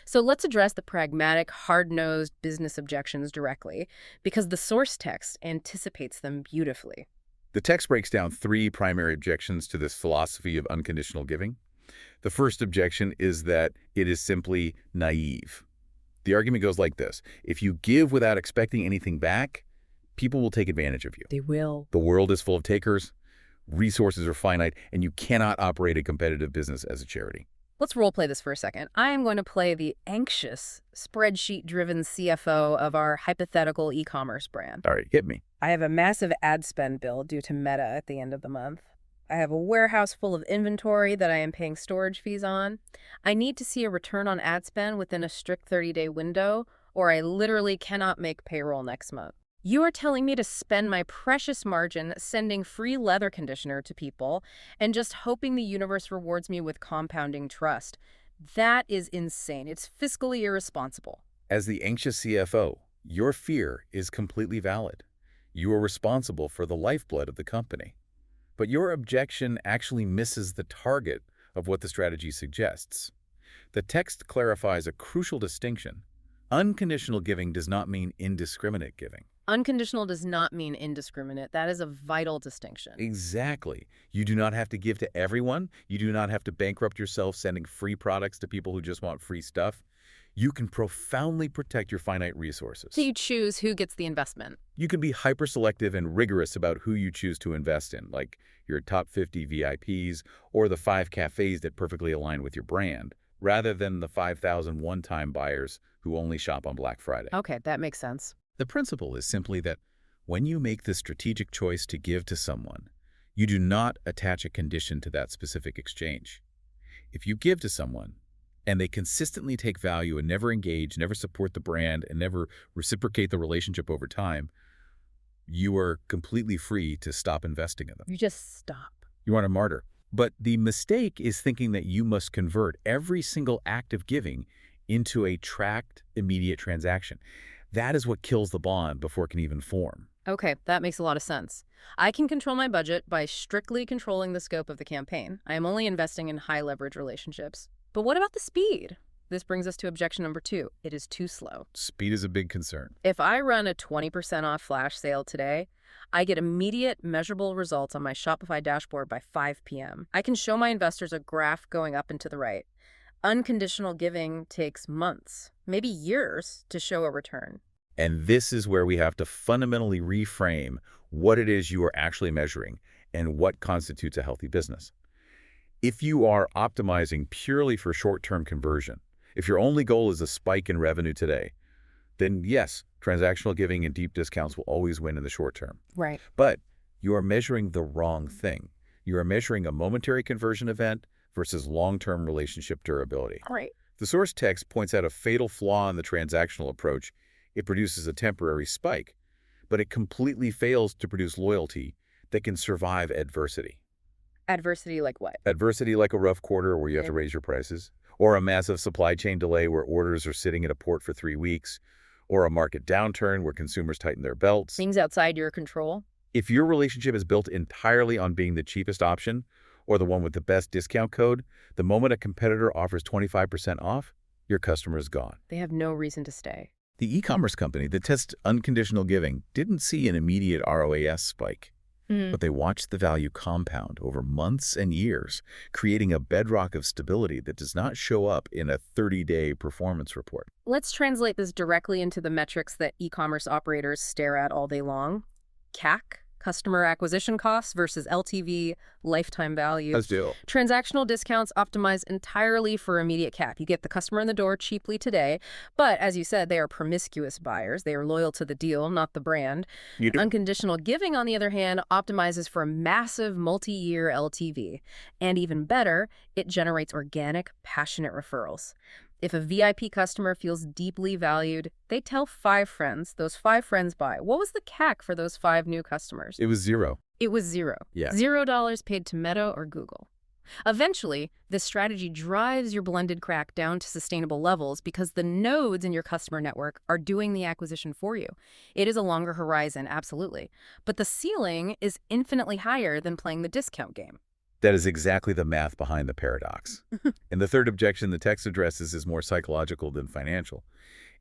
So let's address the pragmatic, hard-nosed business objections directly, because the source text anticipates them beautifully. The text breaks down three primary objections to this philosophy of unconditional giving. The first objection is that it is simply naive. The argument goes like this. If you give without expecting anything back, people will take advantage of you. They will. The world is full of takers, resources are finite, and you cannot operate a competitive business as a charity. Let's role play this for a second. I am going to play the anxious, spreadsheet-driven CFO of our hypothetical e-commerce brand. All right, hit me. I have a massive ad spend bill due to Meta at the end of the month. I have a warehouse full of inventory that I am paying storage fees on. I need to see a return on ad spend within a strict 30-day window, or I literally cannot make payroll next month. You are telling me to spend my precious margin sending free leather conditioner to people and just hoping the universe rewards me with compounding trust. That is insane. It's fiscally irresponsible. As the anxious CFO, your fear is completely valid. You are responsible for the lifeblood of the company. But your objection actually misses the target of what the strategy suggests. The text clarifies a crucial distinction. Unconditional giving does not mean indiscriminate giving. Unconditional does not mean indiscriminate. That is a vital distinction. Exactly. You do not have to give to everyone. You do not have to bankrupt yourself sending free products to people who just want free stuff. You can profoundly protect your finite resources. So you choose who gets the investment. You can be hyper-selective and rigorous about who you choose to invest in, like your top 50 VIPs or the 5 cafes that perfectly align with your brand, rather than the 5,000 one-time buyers who only shop on Black Friday. Okay, that makes sense. The principle is simply that when you make the strategic choice to give to someone, you do not attach a condition to that specific exchange. If you give to someone and they consistently take value and never engage, never support the brand, and never reciprocate the relationship over time, you are completely free to stop investing in them. You just stop. You aren't a martyr. But the mistake is thinking that you must convert every single act of giving into a tracked, immediate transaction. That is what kills the bond before it can even form. Okay, that makes a lot of sense. I can control my budget by strictly controlling the scope of the campaign. I am only investing in high-leverage relationships. But what about the speed? This brings us to objection number 2. It is too slow. Speed is a big concern. If I run a 20% off flash sale today, I get immediate, measurable results on my Shopify dashboard by 5 p.m. I can show my investors a graph going up and to the right. Unconditional giving takes months, maybe years, to show a return. And this is where we have to fundamentally reframe what it is you are actually measuring and what constitutes a healthy business. If you are optimizing purely for short-term conversion, if your only goal is a spike in revenue today, then yes, transactional giving and deep discounts will always win in the short term. Right. But you are measuring the wrong thing. You are measuring a momentary conversion event versus long-term relationship durability. Right. The source text points out a fatal flaw in the transactional approach. It produces a temporary spike, but it completely fails to produce loyalty that can survive adversity. Adversity like what? Adversity like a rough quarter where you have to raise your prices, or a massive supply chain delay where orders are sitting at a port for 3 weeks, or a market downturn where consumers tighten their belts. Things outside your control? If your relationship is built entirely on being the cheapest option or the one with the best discount code, the moment a competitor offers 25% off, your customer is gone. They have no reason to stay. The e-commerce company that tests unconditional giving didn't see an immediate ROAS spike, but they watched the value compound over months and years, creating a bedrock of stability that does not show up in a 30-day performance report. Let's translate this directly into the metrics that e-commerce operators stare at all day long. CAC, customer acquisition costs, versus LTV, lifetime value. Let's do. Transactional discounts optimize entirely for immediate CAC. You get the customer in the door cheaply today, but as you said, they are promiscuous buyers. They are loyal to the deal, not the brand. Unconditional giving, on the other hand, optimizes for a massive multi-year LTV. And even better, it generates organic, passionate referrals. If a VIP customer feels deeply valued, they tell 5 friends. Those 5 friends buy. What was the CAC for those 5 new customers? It was zero. It was zero. Yeah. $0 paid to Meta or Google. Eventually, this strategy drives your blended CAC down to sustainable levels because the nodes in your customer network are doing the acquisition for you. It is a longer horizon, absolutely. But the ceiling is infinitely higher than playing the discount game. That is exactly the math behind the paradox. And the third objection the text addresses is more psychological than financial.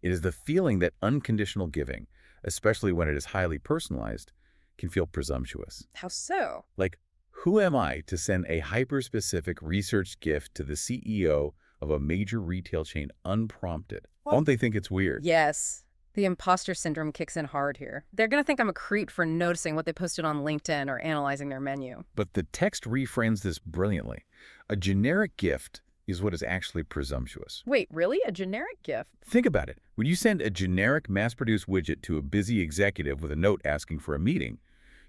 It is the feeling that unconditional giving, especially when it is highly personalized, can feel presumptuous. How so? Like, who am I to send a hyper-specific researched gift to the CEO of a major retail chain unprompted? Won't they think it's weird? Yes. The imposter syndrome kicks in hard here. They're going to think I'm a creep for noticing what they posted on LinkedIn or analyzing their menu. But the text reframes this brilliantly. A generic gift is what is actually presumptuous. Wait, really? A generic gift? Think about it. When you send a generic mass-produced widget to a busy executive with a note asking for a meeting,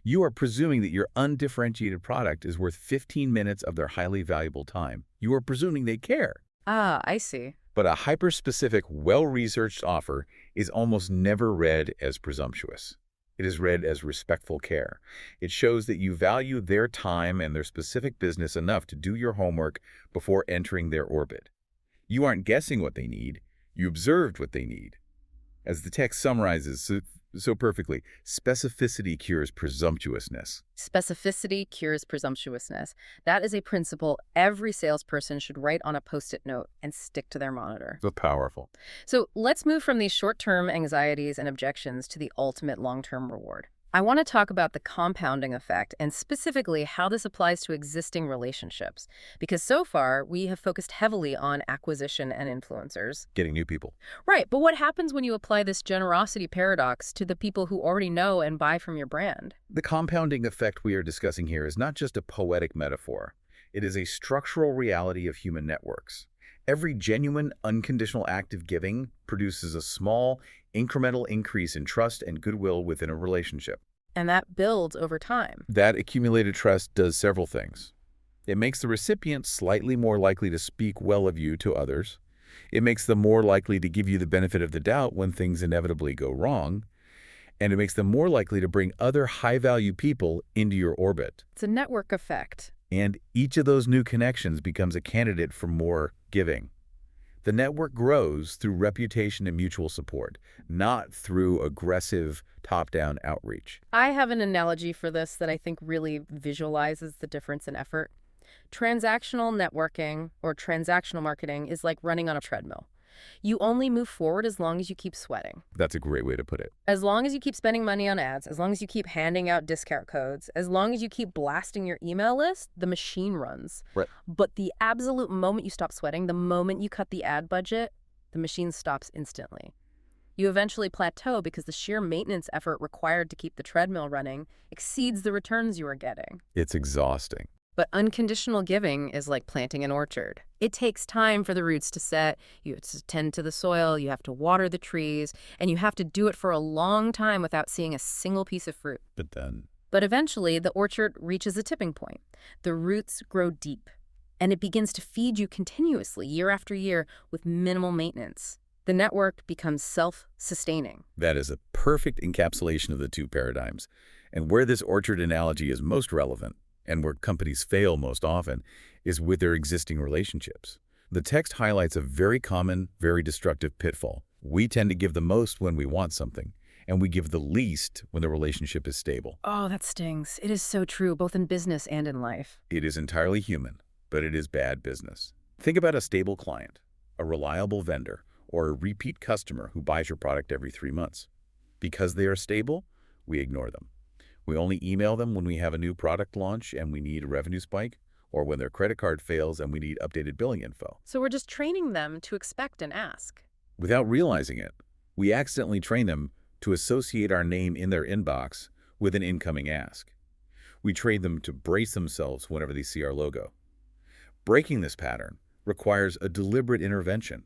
you are presuming that your undifferentiated product is worth 15 minutes of their highly valuable time. You are presuming they care. Ah, I see. But a hyper-specific, well-researched offer is almost never read as presumptuous. It is read as respectful care. It shows that you value their time and their specific business enough to do your homework before entering their orbit. You aren't guessing what they need. You observed what they need. As the text summarizes so perfectly, specificity cures presumptuousness. Specificity cures presumptuousness. That is a principle every salesperson should write on a Post-it note and stick to their monitor. So powerful. So let's move from these short-term anxieties and objections to the ultimate long-term reward. I want to talk about the compounding effect and specifically how this applies to existing relationships. Because so far, we have focused heavily on acquisition and influencers. Getting new people. Right, but what happens when you apply this generosity paradox to the people who already know and buy from your brand? The compounding effect we are discussing here is not just a poetic metaphor. It is a structural reality of human networks. Every genuine, unconditional act of giving produces a small, incremental increase in trust and goodwill within a relationship. And that builds over time. That accumulated trust does several things. It makes the recipient slightly more likely to speak well of you to others. It makes them more likely to give you the benefit of the doubt when things inevitably go wrong. And it makes them more likely to bring other high-value people into your orbit. It's a network effect. And each of those new connections becomes a candidate for more giving. The network grows through reputation and mutual support, not through aggressive top-down outreach. I have an analogy for this that I think really visualizes the difference in effort. Transactional networking or transactional marketing is like running on a treadmill. You only move forward as long as you keep sweating. That's a great way to put it. As long as you keep spending money on ads, as long as you keep handing out discount codes, as long as you keep blasting your email list, the machine runs. Right. But the absolute moment you stop sweating, the moment you cut the ad budget, the machine stops instantly. You eventually plateau because the sheer maintenance effort required to keep the treadmill running exceeds the returns you are getting. It's exhausting. But unconditional giving is like planting an orchard. It takes time for the roots to set. You have to tend to the soil, you have to water the trees, and you have to do it for a long time without seeing a single piece of fruit. But eventually, the orchard reaches a tipping point. The roots grow deep, and it begins to feed you continuously, year after year, with minimal maintenance. The network becomes self-sustaining. That is a perfect encapsulation of the two paradigms. And where this orchard analogy is most relevant, and where companies fail most often, is with their existing relationships. The text highlights a very common, very destructive pitfall. We tend to give the most when we want something, and we give the least when the relationship is stable. Oh, that stings. It is so true, both in business and in life. It is entirely human, but it is bad business. Think about a stable client, a reliable vendor, or a repeat customer who buys your product every 3 months. Because they are stable, we ignore them. We only email them when we have a new product launch and we need a revenue spike, or when their credit card fails and we need updated billing info. So we're just training them to expect and ask. Without realizing it, we accidentally train them to associate our name in their inbox with an incoming ask. We train them to brace themselves whenever they see our logo. Breaking this pattern requires a deliberate intervention.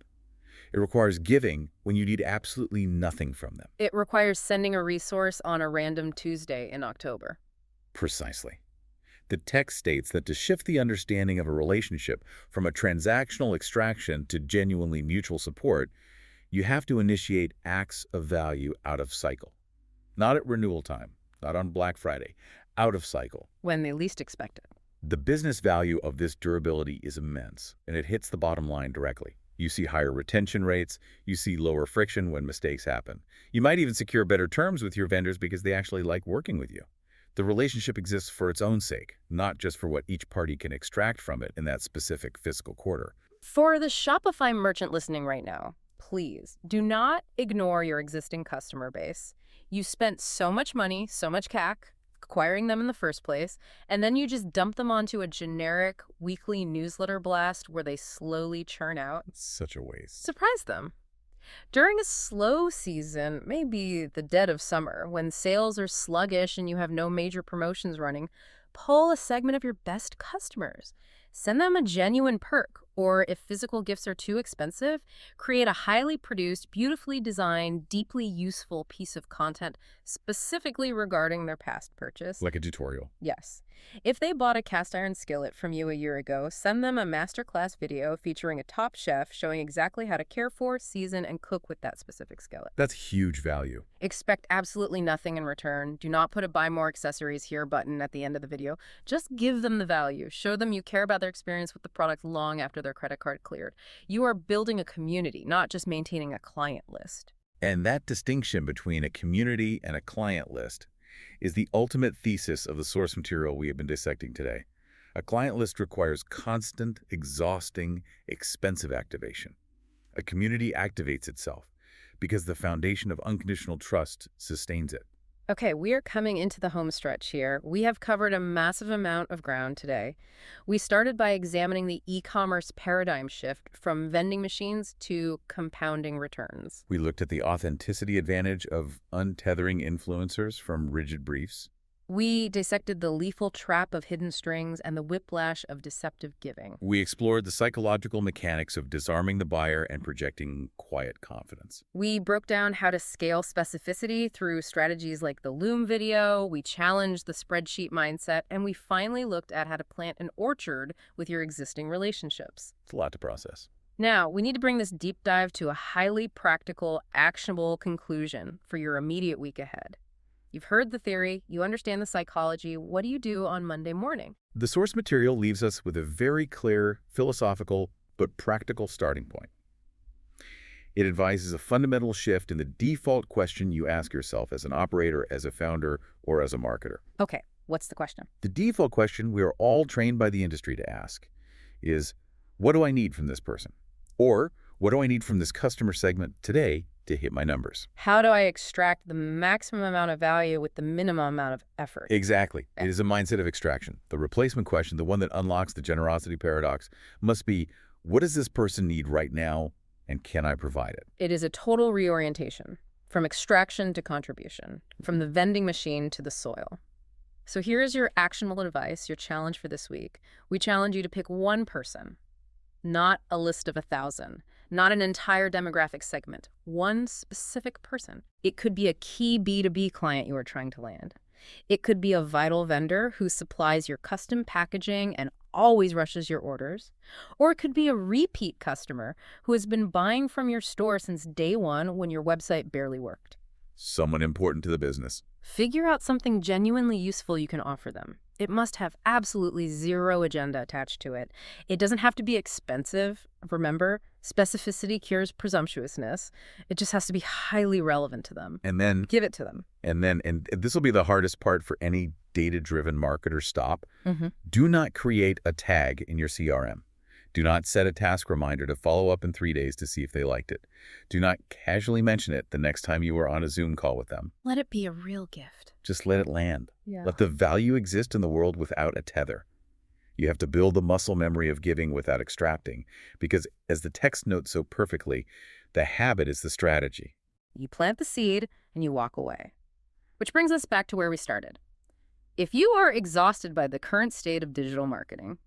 It requires giving when you need absolutely nothing from them. It requires sending a resource on a random Tuesday in October. Precisely. The text states that to shift the understanding of a relationship from a transactional extraction to genuinely mutual support, you have to initiate acts of value out of cycle. Not at renewal time, not on Black Friday, out of cycle. When they least expect it. The business value of this durability is immense, and it hits the bottom line directly. You see higher retention rates, you see lower friction when mistakes happen. You might even secure better terms with your vendors because they actually like working with you. The relationship exists for its own sake, not just for what each party can extract from it in that specific fiscal quarter. For the Shopify merchant listening right now, please do not ignore your existing customer base. You spent so much money, so much CAC, acquiring them in the first place, and then you just dump them onto a generic weekly newsletter blast where they slowly churn out. It's such a waste. Surprise them. During a slow season, maybe the dead of summer, when sales are sluggish and you have no major promotions running, pull a segment of your best customers. Send them a genuine perk, or if physical gifts are too expensive, create a highly produced, beautifully designed, deeply useful piece of content specifically regarding their past purchase. Like a tutorial. Yes. If they bought a cast iron skillet from you a year ago, send them a masterclass video featuring a top chef showing exactly how to care for, season, and cook with that specific skillet. That's huge value. Expect absolutely nothing in return. Do not put a buy more accessories here button at the end of the video. Just give them the value. Show them you care about their experience with the product long after their credit card cleared. You are building a community, not just maintaining a client list. And that distinction between a community and a client list is the ultimate thesis of the source material we have been dissecting today. A client list requires constant, exhausting, expensive activation. A community activates itself because the foundation of unconditional trust sustains it. Okay, we are coming into the home stretch here. We have covered a massive amount of ground today. We started by examining the e-commerce paradigm shift from vending machines to compounding returns. We looked at the authenticity advantage of untethering influencers from rigid briefs. We dissected the lethal trap of hidden strings and the whiplash of deceptive giving. We explored the psychological mechanics of disarming the buyer and projecting quiet confidence. We broke down how to scale specificity through strategies like the Loom video, we challenged the spreadsheet mindset, and we finally looked at how to plant an orchard with your existing relationships. It's a lot to process. Now, we need to bring this deep dive to a highly practical, actionable conclusion for your immediate week ahead. You've heard the theory, you understand the psychology. What do you do on Monday morning? The source material leaves us with a very clear, philosophical, but practical starting point. It advises a fundamental shift in the default question you ask yourself as an operator, as a founder, or as a marketer. Okay, what's the question? The default question we are all trained by the industry to ask is, what do I need from this person? Or, what do I need from this customer segment today to hit my numbers? How do I extract the maximum amount of value with the minimum amount of effort? Exactly. It is a mindset of extraction. The replacement question, the one that unlocks the generosity paradox, must be, what does this person need right now, and can I provide it? It is a total reorientation, from extraction to contribution, from the vending machine to the soil. So here is your actionable advice, your challenge for this week. We challenge you to pick one person, not a list of 1,000. Not an entire demographic segment, one specific person. It could be a key B2B client you are trying to land. It could be a vital vendor who supplies your custom packaging and always rushes your orders. Or it could be a repeat customer who has been buying from your store since day one when your website barely worked. Someone important to the business. Figure out something genuinely useful you can offer them. It must have absolutely zero agenda attached to it. It doesn't have to be expensive. Remember, specificity cures presumptuousness. It just has to be highly relevant to them. And then, give it to them. And this will be the hardest part for any data-driven marketer. Stop. Mm-hmm. Do not create a tag in your CRM. Do not set a task reminder to follow up in 3 days to see if they liked it. Do not casually mention it the next time you are on a Zoom call with them. Let it be a real gift. Just let it land. Yeah. Let the value exist in the world without a tether. You have to build the muscle memory of giving without extracting, because as the text notes so perfectly, the habit is the strategy. You plant the seed and you walk away. Which brings us back to where we started. If you are exhausted by the current state of digital marketing,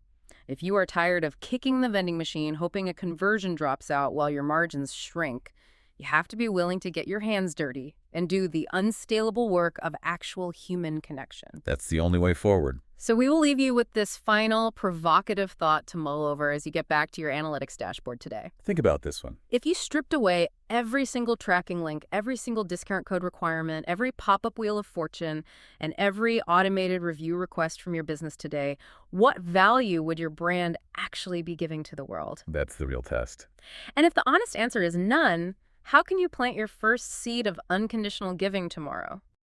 if you are tired of kicking the vending machine, hoping a conversion drops out while your margins shrink, You have to be willing to get your hands dirty and do the unscalable work of actual human connection. That's the only way forward. So we will leave you with this final provocative thought to mull over as you get back to your analytics dashboard today. Think about this one. If you stripped away every single tracking link, every single discount code requirement, every pop-up wheel of fortune, and every automated review request from your business today, what value would your brand actually be giving to the world? That's the real test. And if the honest answer is none, how can you plant your first seed of unconditional giving tomorrow?